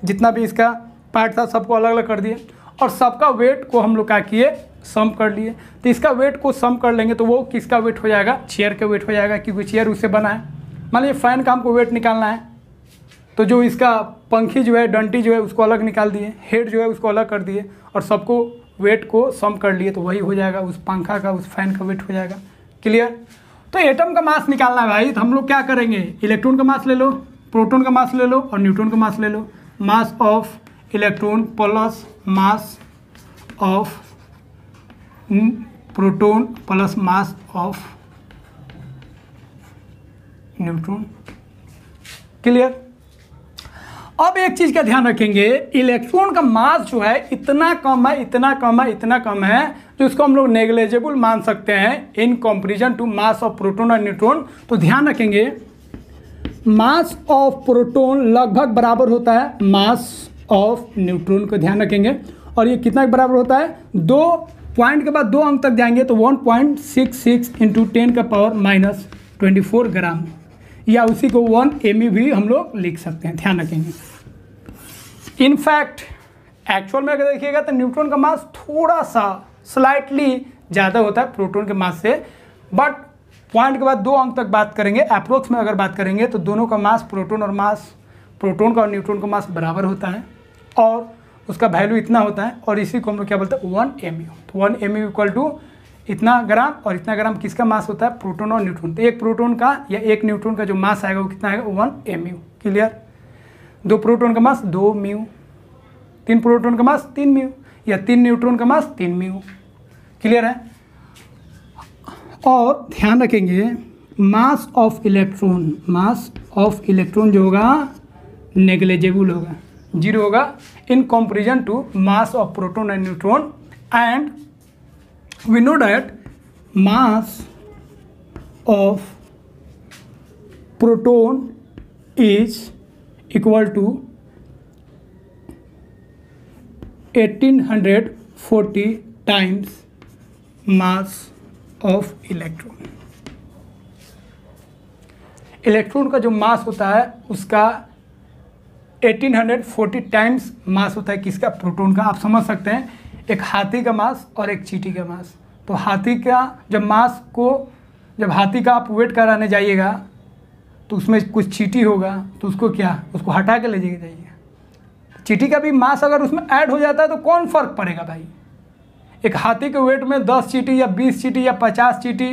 जितना भी इसका पार्ट था सबको अलग अलग कर दिए और सबका वेट को हम लोग क्या किए, सम कर लिए। तो इसका वेट को सम कर लेंगे तो वो किसका वेट हो जाएगा, चेयर का वेट हो जाएगा, क्योंकि चेयर उससे बना है। मान लीजिए फैन का हमको वेट निकालना है तो जो इसका पंखी जो है, डंटी जो है उसको अलग निकाल दिए, हेड जो है उसको अलग कर दिए और सबको वेट को सम कर लिए, तो वही हो जाएगा उस पंखा का, उस फैन का वेट हो जाएगा। क्लियर। तो एटम का मास निकालना है भाई, तो हम लोग क्या करेंगे, इलेक्ट्रॉन का मास ले लो, प्रोटॉन का मास ले लो और न्यूट्रॉन का मास ले लो। Mass of electron plus mass of proton plus mass of neutron. Clear. अब एक चीज का ध्यान रखेंगे, इलेक्ट्रॉन का मास जो है इतना कम है, इतना कम है, इतना कम है, जो इसको हम लोग नेग्लिजिबल मान सकते हैं in comparison to mass of proton और न्यूट्रॉन। तो ध्यान रखेंगे मास ऑफ प्रोटॉन लगभग बराबर होता है मास ऑफ न्यूट्रॉन को, ध्यान रखेंगे। और ये कितना बराबर होता है, 2 पॉइंट के बाद 2 अंक तक जाएंगे तो 1.66 × 10⁻24 ग्राम, या उसी को 1 mE भी हम लोग लिख सकते हैं, ध्यान रखेंगे। इनफैक्ट एक्चुअल में अगर देखिएगा तो न्यूट्रॉन का मास थोड़ा सा स्लाइटली ज़्यादा होता है प्रोटॉन के मास से, बट पॉइंट के बाद 2 अंक तक बात करेंगे, अप्रोक्स में अगर बात करेंगे तो दोनों का मास, प्रोटॉन का और न्यूट्रॉन का मास बराबर होता है और उसका वैल्यू इतना होता है, और इसी को हम लोग क्या बोलते हैं 1 mU। तो 1 mU इक्वल टू इतना ग्राम, और इतना ग्राम किसका मास होता है, प्रोटॉन और न्यूट्रॉन। तो एक प्रोटॉन का या एक न्यूट्रॉन का जो मास आएगा वो कितना आएगा, 1 mU। क्लियर। 2 प्रोटॉन का मास 2 μ, 3 प्रोटॉन का मास 3 μ, या 3 न्यूट्रॉन का मास 3 μ। क्लियर है। और ध्यान रखेंगे मास ऑफ इलेक्ट्रॉन जो होगा नेग्लिजिबल होगा, 0 होगा in comparison to mass of proton and neutron. And we know that mass of proton is equal to 1840 times mass of electron। Electron का जो मास होता है उसका 1840 टाइम्स मास होता है किसका, प्रोटॉन का। आप समझ सकते हैं एक हाथी का मास और एक चींटी का मास। तो हाथी का जब मास को, जब हाथी का आप वेट कराने जाइएगा तो उसमें कुछ चींटी होगा, तो उसको क्या, उसको हटा के ले जाइएगा। चींटी का भी मास अगर उसमें ऐड हो जाता है तो कौन फ़र्क पड़ेगा भाई। एक हाथी के वेट में 10 चींटी या 20 चींटी या 50 चींटी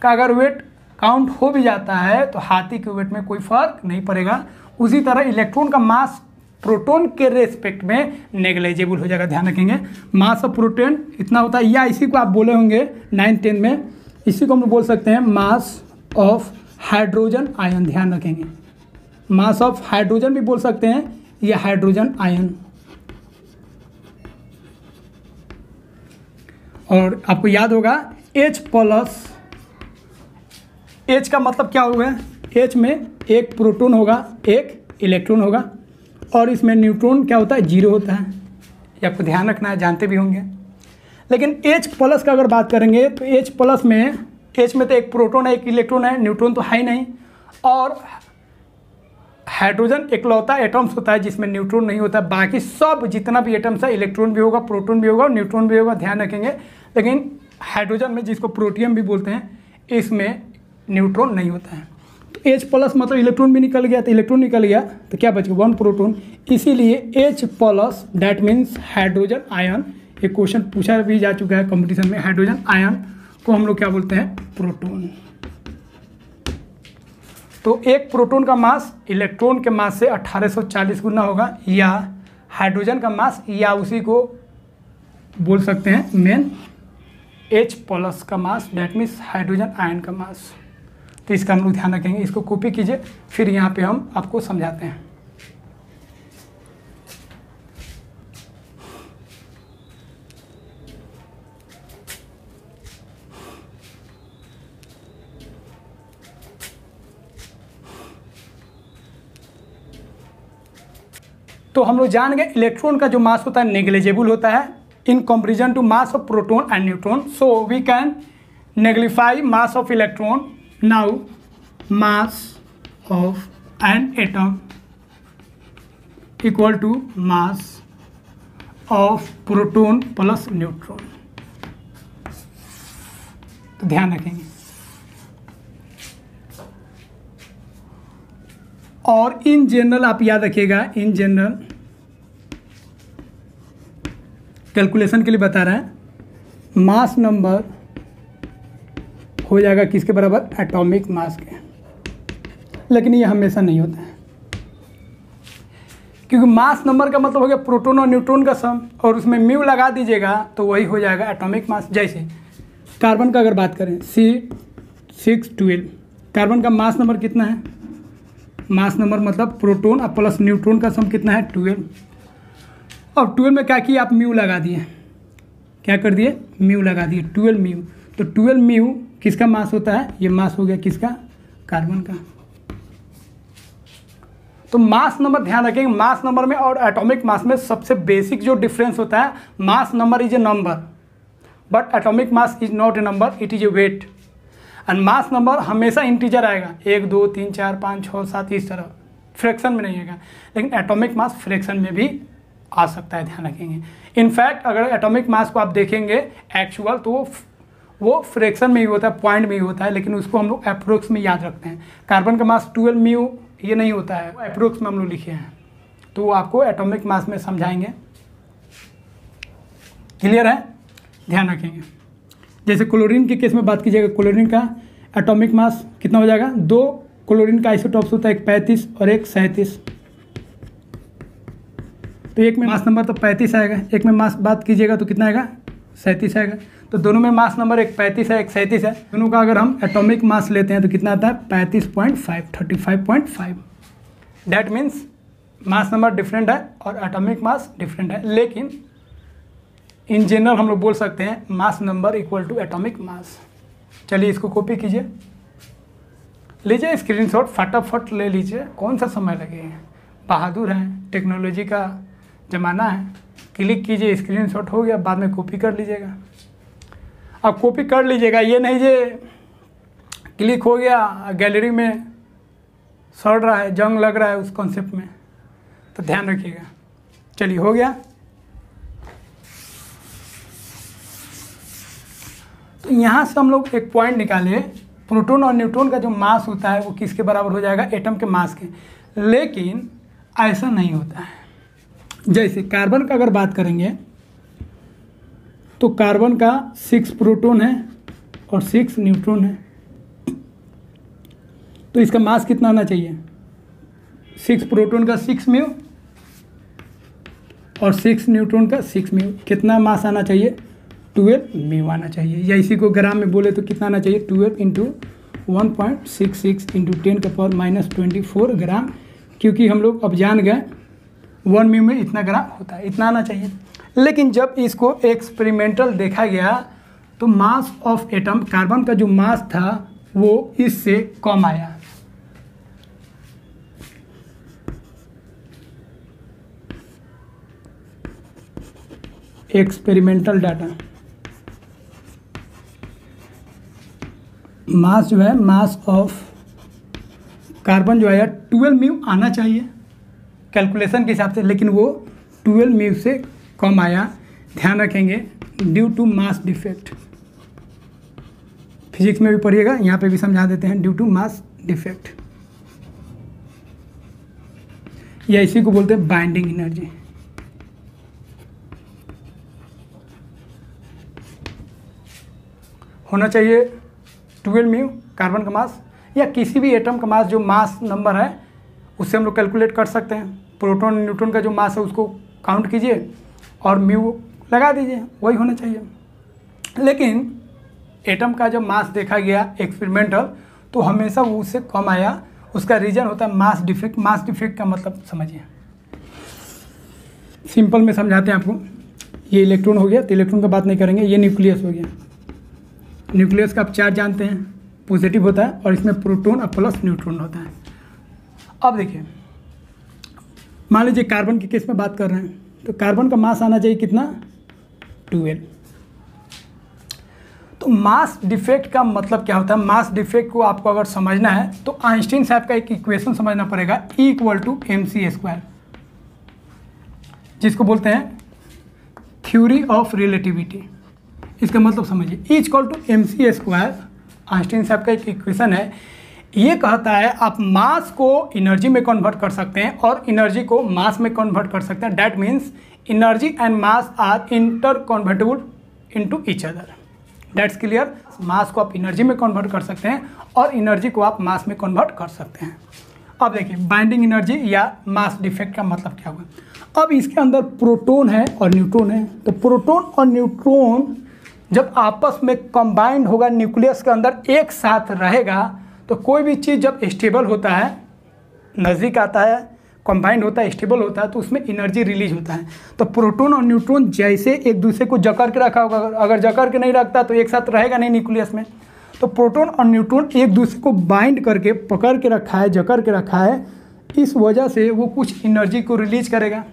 का अगर वेट काउंट हो भी जाता है तो हाथी के वेट में कोई फ़र्क नहीं पड़ेगा। उसी तरह इलेक्ट्रॉन का मास प्रोटॉन के रेस्पेक्ट में नेग्लिजिबल हो जाएगा। ध्यान रखेंगे, मास ऑफ प्रोटॉन इतना होता है, या इसी को आप बोले होंगे 9th-10th में, इसी को हम बोल सकते हैं मास ऑफ हाइड्रोजन आयन। ध्यान रखेंगे, मास ऑफ हाइड्रोजन भी बोल सकते हैं या हाइड्रोजन आयन। और आपको याद होगा H+, H का मतलब क्या होगा, H में एक प्रोटॉन होगा, एक इलेक्ट्रॉन होगा, और इसमें न्यूट्रॉन क्या होता है, 0 होता है। ये आपको ध्यान रखना है, जानते भी होंगे। लेकिन H+ का अगर बात करेंगे तो H+ में, H में तो एक प्रोटॉन है, एक इलेक्ट्रॉन है, न्यूट्रॉन तो है ही नहीं। और हाइड्रोजन एकलौता एटम्स होता है जिसमें न्यूट्रॉन नहीं होता। बाकी सब जितना भी एटम्स है, इलेक्ट्रॉन भी होगा, प्रोटॉन भी होगा और न्यूट्रॉन भी होगा, ध्यान रखेंगे। लेकिन हाइड्रोजन में, जिसको प्रोटियम भी बोलते हैं, इसमें न्यूट्रॉन नहीं होता है। तो H+ मतलब इलेक्ट्रॉन भी निकल गया, तो इलेक्ट्रॉन निकल गया तो क्या बच गया, 1 प्रोटॉन। इसीलिए H+ that means hydrogen ion. एक क्वेश्चन पूछा भी जा चुका है कंपटीशन में, हाइड्रोजन आयन को हम लोग क्या बोलते हैं, प्रोटॉन। तो एक प्रोटॉन का मास इलेक्ट्रॉन के मास से 1840 गुना होगा, या हाइड्रोजन का मास, या उसी को बोल सकते हैं मेन H+ का मास, डैट मीन्स हाइड्रोजन आयन का मास। तो इसका हम लोग ध्यान रखेंगे, इसको कॉपी कीजिए, फिर यहाँ पे हम आपको समझाते हैं। तो हम लोग जान गए इलेक्ट्रॉन का जो मास होता है नेग्लिजिबल होता है in comparison to mass of proton and neutron. So we can neglify mass of electron. Now mass of an atom equal to mass of proton plus neutron. तो ध्यान रखेंगे। और इन जनरल आप याद रखिएगा, इन जनरल कैलकुलेशन के लिए बता रहा है, मास नंबर हो जाएगा किसके बराबर, एटॉमिक मास के। लेकिन ये हमेशा नहीं होता है, क्योंकि मास नंबर का मतलब हो गया प्रोटॉन और न्यूट्रॉन का सम, और उसमें म्यू लगा दीजिएगा तो वही हो जाएगा एटॉमिक मास। जैसे कार्बन का अगर बात करें C612, कार्बन का मास नंबर कितना है, मास नंबर मतलब प्रोटॉन और प्लस न्यूट्रॉन का सम कितना है, 12। अब 12 में क्या किया आप, म्यू लगा दिए, क्या कर दिए, म्यू लगा दिए, 12 म्यू। तो 12 म्यू किसका मास होता है, ये मास हो गया किसका, कार्बन का। तो मास नंबर ध्यान रखेंगे, मास नंबर में और एटॉमिक मास में सबसे बेसिक जो डिफरेंस होता है, mass number is a number but atomic mass is not a number, it is a weight. And mass number हमेशा इंटीजर आएगा, 1 2 3 4 5 6 7 इस तरह, फ्रैक्शन में नहीं आएगा। लेकिन एटॉमिक मास फ्रैक्शन में भी आ सकता है, ध्यान रखेंगे। इनफैक्ट अगर एटॉमिक मास को आप देखेंगे एक्चुअल, तो वो फ्रैक्शन में ही होता है, पॉइंट में ही होता है, लेकिन उसको हम लोग अप्रोक्स में याद रखते हैं। कार्बन का मास 12 म्यू ये नहीं होता है, अप्रोक्स में हम लोग लिखे हैं, तो वो आपको एटॉमिक मास में समझाएंगे। क्लियर है, ध्यान रखेंगे। जैसे क्लोरीन के केस में बात कीजिएगा, क्लोरीन का एटॉमिक मास कितना हो जाएगा, 2 क्लोरीन का आइसोटॉप्स होता है, एक 35 और एक 37। तो एक में मास नंबर तो 35 आएगा, एक में मास बात कीजिएगा तो कितना आएगा, 37 आएगा। तो दोनों में मास नंबर एक 35 है, एक 37 है। दोनों का अगर हम एटॉमिक मास लेते हैं तो कितना आता है, 35.5, 35.5। That means mass number different है और एटॉमिक मास डिफरेंट है, लेकिन इन जनरल हम लोग बोल सकते हैं mass number equal to atomic mass. चलिए इसको कॉपी कीजिए, लीजिए स्क्रीनशॉट, फटाफट ले लीजिए, कौन सा समय लगेगा, बहादुर हैं, टेक्नोलॉजी का ज़माना है। क्लिक कीजिए, स्क्रीनशॉट हो गया, बाद में कॉपी कर लीजिएगा। अब कॉपी कर लीजिएगा, ये नहीं जे क्लिक हो गया गैलरी में सड़ रहा है, जंग लग रहा है उस कॉन्सेप्ट में, तो ध्यान रखिएगा। चलिए हो गया। तो यहाँ से हम लोग एक पॉइंट निकाले, प्रोटॉन और न्यूट्रॉन का जो मास होता है वो किसके बराबर हो जाएगा, एटम के मास के। लेकिन ऐसा नहीं होता है। जैसे कार्बन का अगर बात करेंगे तो कार्बन का 6 प्रोटॉन है और 6 न्यूट्रॉन है, तो इसका मास कितना आना चाहिए, 6 प्रोटॉन का 6 म्यू और 6 न्यूट्रॉन का 6 म्यू। कितना मास आना चाहिए, 12 म्यू आना चाहिए। या इसी को ग्राम में बोले तो कितना आना चाहिए, 12 इंटू 1.66 इंटू 10⁻24 ग्राम, क्योंकि हम लोग अब जान गए 1 म्यू में इतना ग्राम होता है, इतना आना चाहिए। लेकिन जब इसको एक्सपेरिमेंटल देखा गया तो मास ऑफ एटम, कार्बन का जो मास था वो इससे कम आया। एक्सपेरिमेंटल डाटा, मास जो है, मास ऑफ कार्बन जो है 12 म्यू आना चाहिए कैलकुलेशन के हिसाब से, लेकिन वो 12 म्यू से कम आया। ध्यान रखेंगे, due to mass defect. Physics में भी पढ़िएगा, यहाँ पे भी समझा देते हैं, ड्यू टू मास डिफेक्ट, या इसी को बोलते हैं बाइंडिंग एनर्जी। होना चाहिए 12 म्यू कार्बन का मास, या किसी भी एटम का मास जो मास नंबर है उससे हम लोग कैलकुलेट कर सकते हैं। प्रोटॉन न्यूट्रॉन का जो मास है उसको काउंट कीजिए और म्यू लगा दीजिए, वही होना चाहिए। लेकिन एटम का जब मास देखा गया एक्सपेरिमेंटल तो हमेशा वो उससे कम आया। उसका रीज़न होता है मास डिफेक्ट। मास डिफेक्ट का मतलब समझिए, सिंपल में समझाते हैं आपको। ये इलेक्ट्रॉन हो गया, तो इलेक्ट्रॉन का बात नहीं करेंगे, ये न्यूक्लियस हो गया। न्यूक्लियस का आप चार्ज जानते हैं, पॉजिटिव होता है और इसमें प्रोटॉन और प्लस न्यूट्रॉन होता है। अब देखिए, मान लीजिए कार्बन के केस में बात कर रहे हैं, तो कार्बन का मास आना चाहिए कितना, 12। तो मास डिफेक्ट का मतलब क्या होता है, मास डिफेक्ट को आपको अगर समझना है तो आइंस्टीन साहब का एक इक्वेशन समझना पड़ेगा, E = mc², जिसको बोलते हैं थ्योरी ऑफ रिलेटिविटी। इसका मतलब समझिए, E = mc², आइंस्टीन साहब का एक इक्वेशन है। ये कहता है आप मास को एनर्जी में कन्वर्ट कर सकते हैं और एनर्जी को मास में कन्वर्ट कर सकते हैं। That means energy and mass are interconvertible into each other. That's clear. Mass को आप एनर्जी में कन्वर्ट कर सकते हैं और एनर्जी को आप मास में कन्वर्ट कर सकते हैं। अब देखिए, बाइंडिंग एनर्जी या मास डिफेक्ट का मतलब क्या होगा। अब इसके अंदर प्रोटॉन है और न्यूट्रॉन है, तो प्रोटॉन और न्यूट्रॉन जब आपस में कंबाइंड होगा, न्यूक्लियस के अंदर एक साथ रहेगा, तो कोई भी चीज़ जब स्टेबल होता है, नज़दीक आता है, कंबाइंड होता है, स्टेबल होता है, तो उसमें एनर्जी रिलीज होता है। तो प्रोटॉन और न्यूट्रॉन जैसे एक दूसरे को जकड़ के रखा होगा, अगर जकड़ के नहीं रखता तो एक साथ रहेगा नहीं न्यूक्लियस में। तो प्रोटॉन और न्यूट्रॉन एक दूसरे को बाइंड करके पकड़ के रखा है, जकड़ के रखा है, इस वजह से वो कुछ एनर्जी को रिलीज करेगा।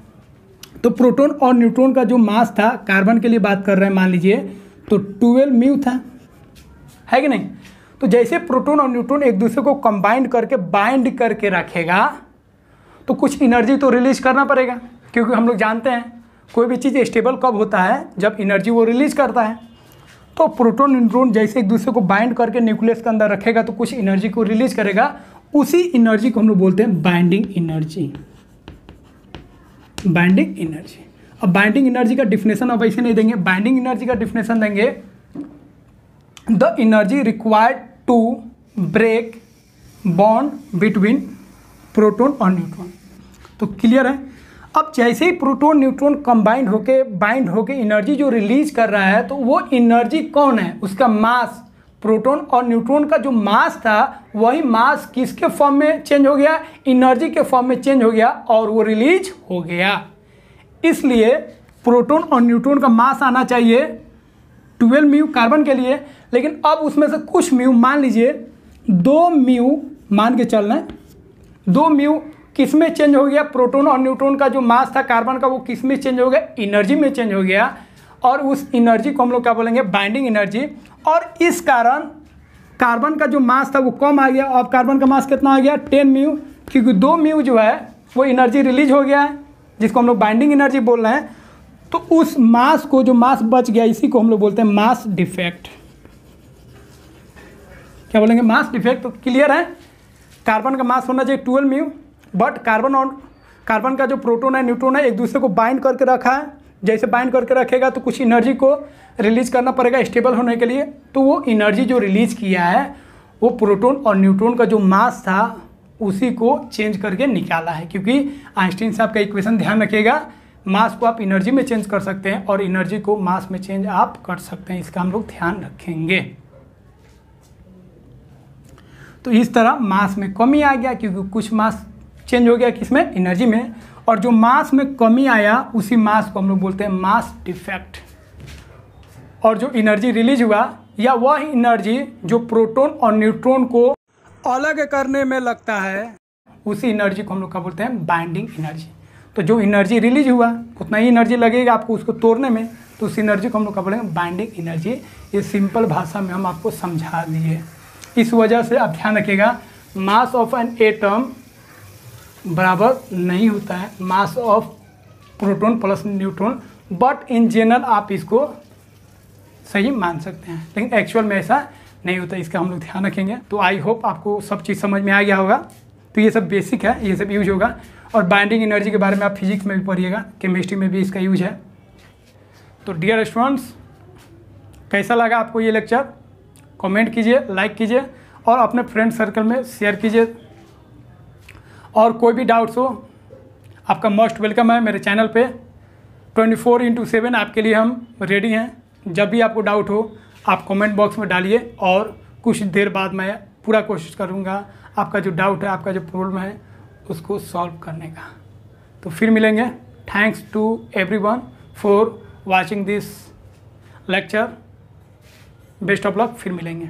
तो प्रोटॉन और न्यूट्रॉन का जो मास था, कार्बन के लिए बात कर रहे हैं मान लीजिए, तो 12 म्यू था, है कि नहीं। तो जैसे प्रोटॉन और न्यूट्रॉन एक दूसरे को कंबाइंड करके बाइंड करके रखेगा तो कुछ एनर्जी तो रिलीज करना पड़ेगा, क्योंकि हम लोग जानते हैं कोई भी चीज़ स्टेबल कब होता है, जब एनर्जी वो रिलीज करता है। तो प्रोटॉन न्यूट्रॉन जैसे एक दूसरे को बाइंड करके न्यूक्लियस के अंदर रखेगा तो कुछ एनर्जी को रिलीज करेगा, उसी एनर्जी को हम लोग बोलते हैं बाइंडिंग एनर्जी। Binding energy. अब बाइंडिंग एनर्जी का डिफिनेशन अब ऐसे नहीं देंगे, बाइंडिंग एनर्जी का डिफिनेशन देंगे the energy required to break bond between proton और न्यूट्रॉन। तो क्लियर है। अब जैसे ही प्रोटॉन न्यूट्रॉन कंबाइंड होके बाइंड होके एनर्जी जो रिलीज कर रहा है, तो वो एनर्जी कौन है, उसका मास। प्रोटॉन और न्यूट्रॉन का जो मास था वही मास किसके फॉर्म में चेंज हो गया, एनर्जी के फॉर्म में चेंज हो गया और वो रिलीज हो गया। इसलिए प्रोटॉन और न्यूट्रॉन का मास आना चाहिए 12 म्यू कार्बन के लिए, लेकिन अब उसमें से कुछ म्यू, मान लीजिए 2 म्यू मान के चलना है, 2 म्यू किस में चेंज हो गया, प्रोटॉन और न्यूट्रॉन का जो मास था कार्बन का वो किस में चेंज हो गया, एनर्जी में चेंज हो गया। और उस एनर्जी को हम लोग क्या बोलेंगे, बाइंडिंग एनर्जी। और इस कारण कार्बन का जो मास था वो कम आ गया। अब कार्बन का मास कितना आ गया, 10 म्यू, क्योंकि 2 म्यू जो है वो एनर्जी रिलीज हो गया है, जिसको हम लोग बाइंडिंग एनर्जी बोल रहे हैं। तो उस मास को, जो मास बच गया, इसी को हम लोग बोलते हैं मास डिफेक्ट। क्या बोलेंगे, मास डिफेक्ट। तो क्लियर है, कार्बन का मास होना चाहिए 12 म्यू, बट कार्बन का जो प्रोटॉन है न्यूट्रॉन है एक दूसरे को बाइंड करके रखा है। जैसे बाइंड करके रखेगा तो कुछ एनर्जी को रिलीज करना पड़ेगा स्टेबल होने के लिए। तो वो एनर्जी जो रिलीज किया है वो प्रोटॉन और न्यूट्रॉन का जो मास था उसी को चेंज करके निकाला है। क्योंकि आइंस्टीन साहब का इक्वेशन ध्यान रखिएगा, मास को आप एनर्जी में चेंज कर सकते हैं और एनर्जी को मास में चेंज आप कर सकते हैं, इसका हम लोग ध्यान रखेंगे। तो इस तरह मास में कमी आ गया क्योंकि कुछ मास चेंज हो गया किसमें, एनर्जी में, और जो मास में कमी आया उसी मास को हम लोग बोलते हैं मास डिफेक्ट। और जो एनर्जी रिलीज हुआ या वह एनर्जी जो प्रोटॉन और न्यूट्रॉन को अलग करने में लगता है उसी एनर्जी को हम लोग क्या बोलते हैं, बाइंडिंग एनर्जी। तो जो एनर्जी रिलीज हुआ उतना ही एनर्जी लगेगा आपको उसको तोड़ने में, तो उस एनर्जी को हम लोग क्या बोलेंगे, बाइंडिंग एनर्जी। ये सिंपल भाषा में हम आपको समझा दिए। इस वजह से आप ध्यान रखिएगा, मास ऑफ एन एटम बराबर नहीं होता है मास of proton plus neutron, but in general आप इसको सही मान सकते हैं, लेकिन एक्चुअल में ऐसा नहीं होता, इसका हम लोग ध्यान रखेंगे। तो आई होप आपको सब चीज़ समझ में आ गया होगा। तो ये सब बेसिक है, ये सब यूज होगा। और बाइंडिंग एनर्जी के बारे में आप फिजिक्स में भी पढ़िएगा, केमिस्ट्री में भी इसका यूज है। तो डियर स्टूडेंट्स, कैसा लगा आपको ये लेक्चर, कमेंट कीजिए, लाइक कीजिए और अपने फ्रेंड सर्कल में शेयर कीजिए। और कोई भी डाउट्स हो आपका मोस्ट वेलकम है मेरे चैनल पे। 24/7 आपके लिए हम रेडी हैं। जब भी आपको डाउट हो आप कमेंट बॉक्स में डालिए और कुछ देर बाद मैं पूरा कोशिश करूँगा आपका जो डाउट है, आपका जो प्रॉब्लम है उसको सॉल्व करने का। तो फिर मिलेंगे। Thanks to everyone for watching this lecture. Best of luck, फिर मिलेंगे।